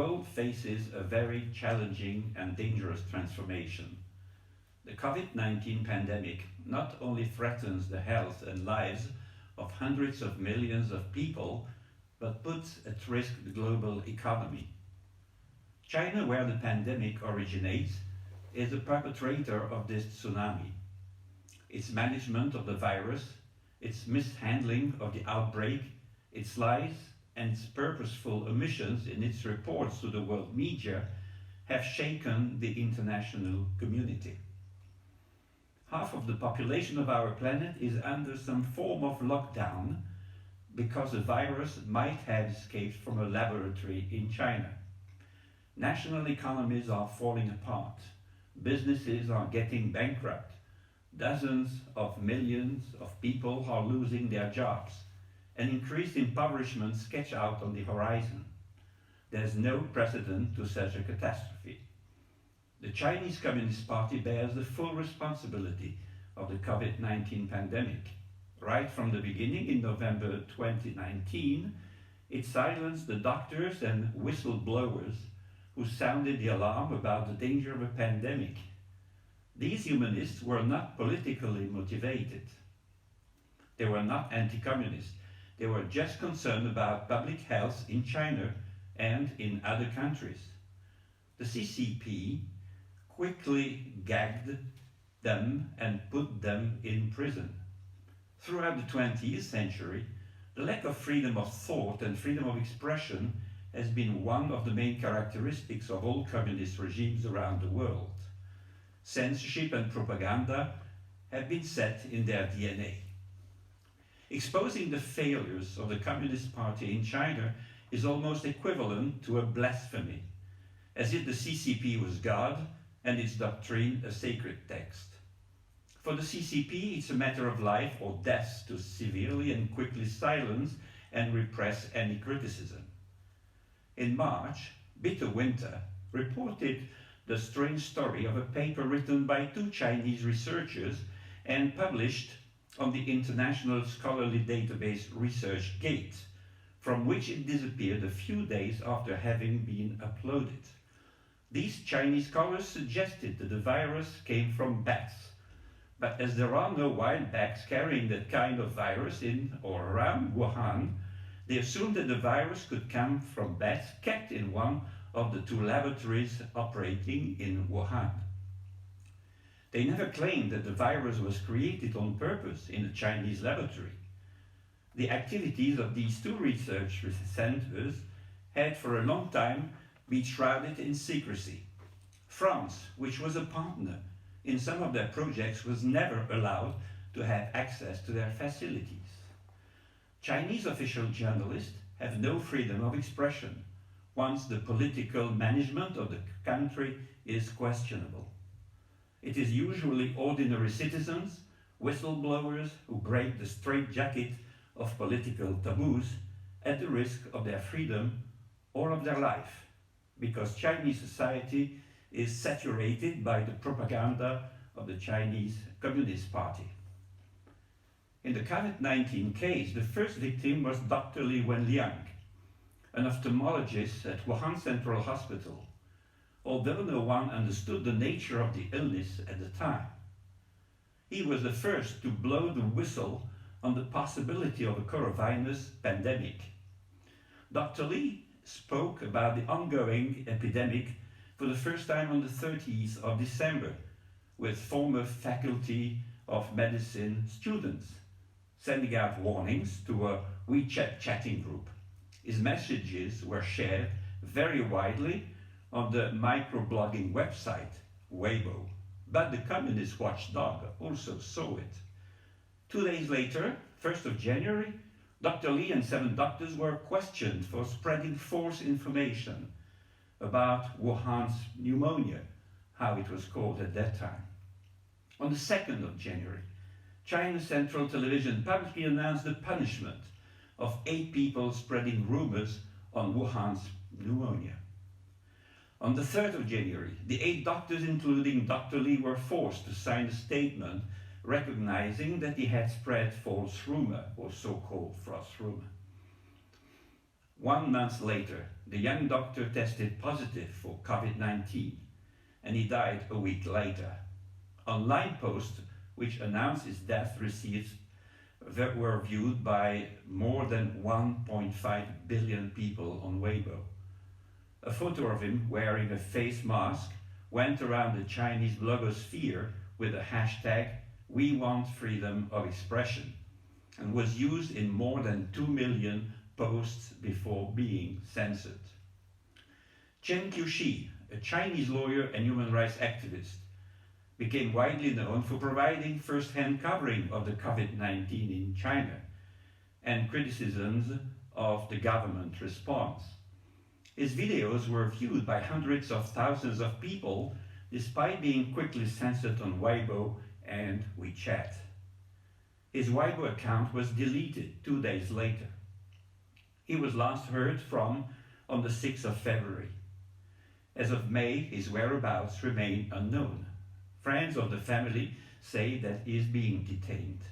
world faces a very challenging and dangerous transformation. The COVID-19 pandemic not only threatens the health and lives of hundreds of millions of people, but puts at risk the global economy. China, where the pandemic originates, is the perpetrator of this tsunami. Its management of the virus, its mishandling of the outbreak, its lies, and its purposeful omissions in its reports to the world media have shaken the international community. Half of the population of our planet is under some form of lockdown because the virus might have escaped from a laboratory in China. National economies are falling apart. Businesses are getting bankrupt. Dozens of millions of people are losing their jobs. An increased impoverishment sketched out on the horizon. There's no precedent to such a catastrophe. The Chinese Communist Party bears the full responsibility of the COVID-19 pandemic. Right from the beginning in November 2019, it silenced the doctors and whistleblowers who sounded the alarm about the danger of a pandemic. These humanists were not politically motivated. They were not anti-communist. They were just concerned about public health in China and in other countries. The CCP quickly gagged them and put them in prison. Throughout the 20th century, the lack of freedom of thought and freedom of expression has been one of the main characteristics of all communist regimes around the world. Censorship and propaganda have been set in their DNA. Exposing the failures of the Communist Party in China is almost equivalent to a blasphemy, as if the CCP was God and its doctrine a sacred text. For the CCP, it's a matter of life or death to severely and quickly silence and repress any criticism. In March, Bitter Winter reported the strange story of a paper written by two Chinese researchers and published on the international scholarly database ResearchGate, from which it disappeared a few days after having been uploaded. These Chinese scholars suggested that the virus came from bats, but as there are no wild bats carrying that kind of virus in or around Wuhan, they assumed that the virus could come from bats kept in one of the two laboratories operating in Wuhan. They never claimed that the virus was created on purpose in a Chinese laboratory. The activities of these two research centers had for a long time been shrouded in secrecy. France, which was a partner in some of their projects, was never allowed to have access to their facilities. Chinese official journalists have no freedom of expression once the political management of the country is questionable. It is usually ordinary citizens, whistleblowers, who break the straitjacket of political taboos at the risk of their freedom or of their life, because Chinese society is saturated by the propaganda of the Chinese Communist Party. In the COVID-19 case, the first victim was Dr. Li Wenliang, an ophthalmologist at Wuhan Central Hospital, although no one understood the nature of the illness at the time. He was the first to blow the whistle on the possibility of a coronavirus pandemic. Dr. Li spoke about the ongoing epidemic for the first time on the 30th of December with former faculty of medicine students, sending out warnings to a WeChat chatting group. His messages were shared very widely on the microblogging website Weibo, but the communist watchdog also saw it. 2 days later, 1st of January, Dr. Li and 7 doctors were questioned for spreading false information about Wuhan's pneumonia, how it was called at that time. On the 2nd of January, China's Central Television publicly announced the punishment of 8 people spreading rumors on Wuhan's pneumonia. On the 3rd of January, the 8 doctors, including Dr. Li, were forced to sign a statement recognizing that he had spread false rumor, or so-called false rumor. 1 month later, the young doctor tested positive for COVID-19 and he died a week later. Online posts which announced his death were viewed by more than 1.5 billion people on Weibo. A photo of him wearing a face mask went around the Chinese blogosphere with the hashtag "We want freedom of expression" and was used in more than 2 million posts before being censored. Chen Qiushi, a Chinese lawyer and human rights activist, became widely known for providing first-hand covering of the COVID-19 in China and criticisms of the government response. His videos were viewed by hundreds of thousands of people despite being quickly censored on Weibo and WeChat. His Weibo account was deleted 2 days later. He was last heard from on the 6th of February. As of May, his whereabouts remain unknown. Friends of the family say that he is being detained.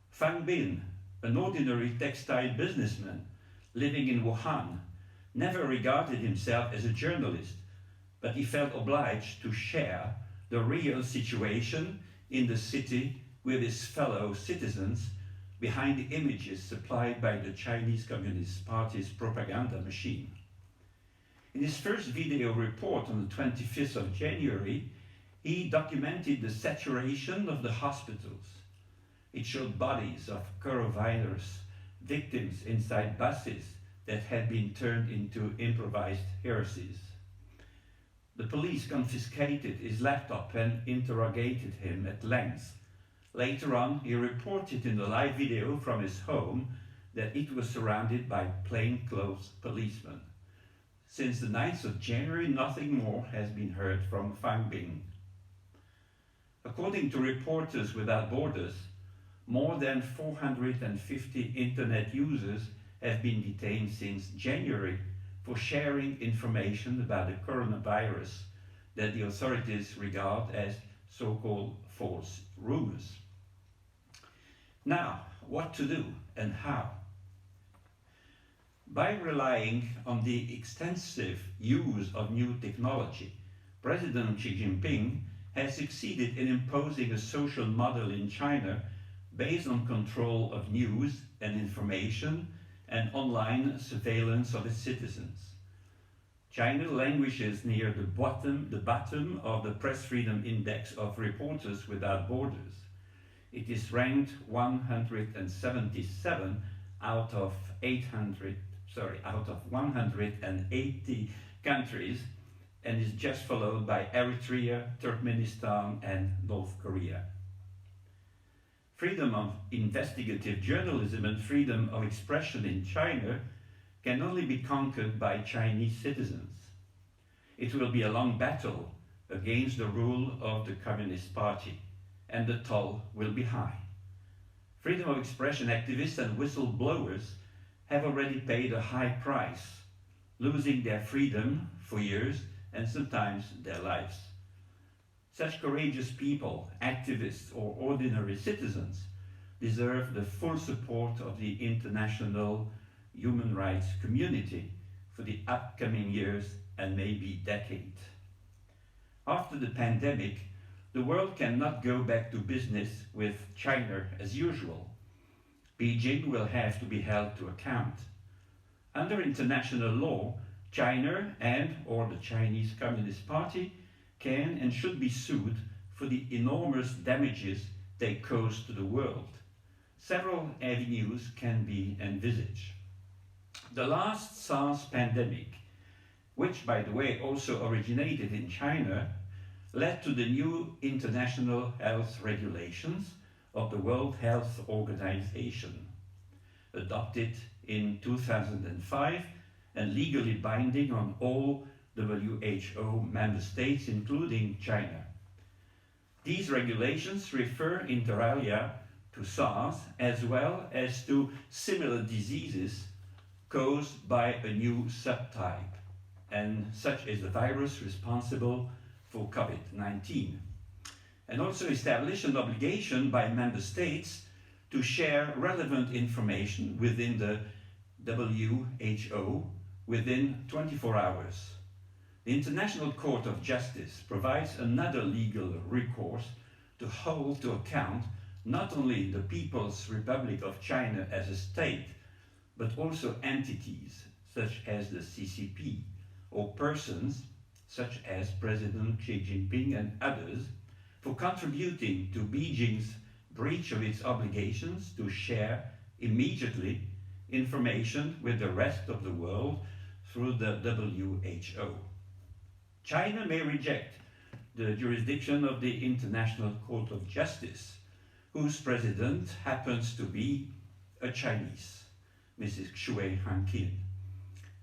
Fang Bin, an ordinary textile businessman living in Wuhan, never regarded himself as a journalist, but he felt obliged to share the real situation in the city with his fellow citizens behind the images supplied by the Chinese Communist Party's propaganda machine. In his first video report on the 25th of January, he documented the saturation of the hospitals. It showed bodies of coronavirus victims inside buses that had been turned into improvised heresies. The police confiscated his laptop and interrogated him at length. Later on, he reported in the live video from his home that it was surrounded by plainclothes policemen. Since the 9th of January, nothing more has been heard from Fang Bin. According to Reporters Without Borders, more than 450 internet users have been detained since January for sharing information about the coronavirus that the authorities regard as so-called false rumors. Now, what to do and how? By relying on the extensive use of new technology, President Xi Jinping has succeeded in imposing a social model in China based on control of news and information and online surveillance of its citizens. China languishes near the bottom of the Press Freedom Index of Reporters Without Borders. It is ranked 177 out of 180 countries and is just followed by Eritrea, Turkmenistan and North Korea. Freedom of investigative journalism and freedom of expression in China can only be conquered by Chinese citizens. It will be a long battle against the rule of the Communist Party, and the toll will be high. Freedom of expression activists and whistleblowers have already paid a high price, losing their freedom for years and sometimes their lives. Such courageous people, activists or ordinary citizens, deserve the full support of the international human rights community for the upcoming years and maybe decade. After the pandemic, the world cannot go back to business with China as usual. Beijing will have to be held to account. Under international law, China and/or the Chinese Communist Party can and should be sued for the enormous damages they cause to the world. Several avenues can be envisaged. The last SARS pandemic, which by the way also originated in China, led to the new international health regulations of the World Health Organization, adopted in 2005 and legally binding on all WHO member states, including China. These regulations refer inter alia to SARS as well as to similar diseases caused by a new subtype, and such is the virus responsible for COVID-19, and also establish an obligation by member states to share relevant information within the WHO within 24 hours. The International Court of Justice provides another legal recourse to hold to account not only the People's Republic of China as a state, but also entities such as the CCP, or persons such as President Xi Jinping and others, for contributing to Beijing's breach of its obligations to share immediately information with the rest of the world through the WHO. China may reject the jurisdiction of the International Court of Justice, whose president happens to be a Chinese, Mrs. Xue Hanqin.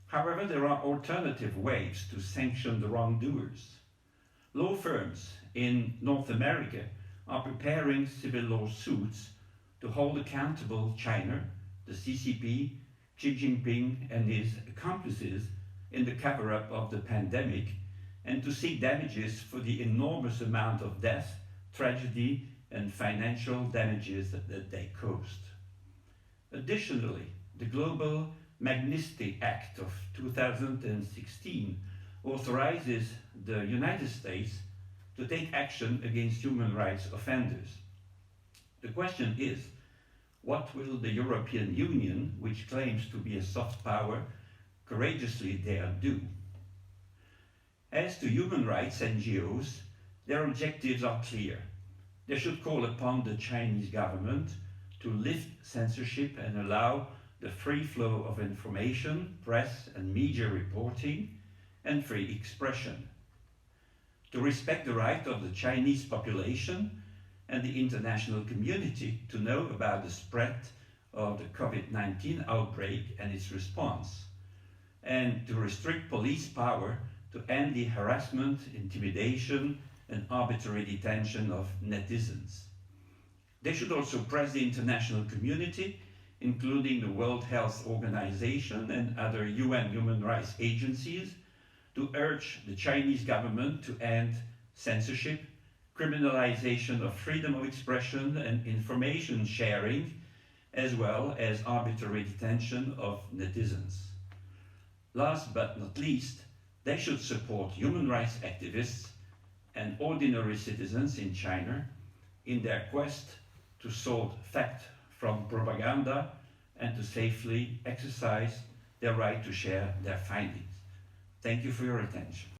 However, there are alternative ways to sanction the wrongdoers. Law firms in North America are preparing civil lawsuits to hold accountable China, the CCP, Xi Jinping and his accomplices in the cover-up of the pandemic, and to seek damages for the enormous amount of death, tragedy, and financial damages that they caused. Additionally, the Global Magnitsky Act of 2016 authorizes the United States to take action against human rights offenders. The question is, what will the European Union, which claims to be a soft power, courageously dare do? As to human rights NGOs, their objectives are clear. They should call upon the Chinese government to lift censorship and allow the free flow of information, press and media reporting, and free expression. To respect the right of the Chinese population and the international community to know about the spread of the COVID-19 outbreak and its response, and to restrict police power to end the harassment, intimidation, and arbitrary detention of netizens. They should also press the international community, including the World Health Organization and other UN human rights agencies, to urge the Chinese government to end censorship, criminalization of freedom of expression and information sharing, as well as arbitrary detention of netizens. Last but not least, they should support human rights activists and ordinary citizens in China in their quest to sort fact from propaganda and to safely exercise their right to share their findings. Thank you for your attention.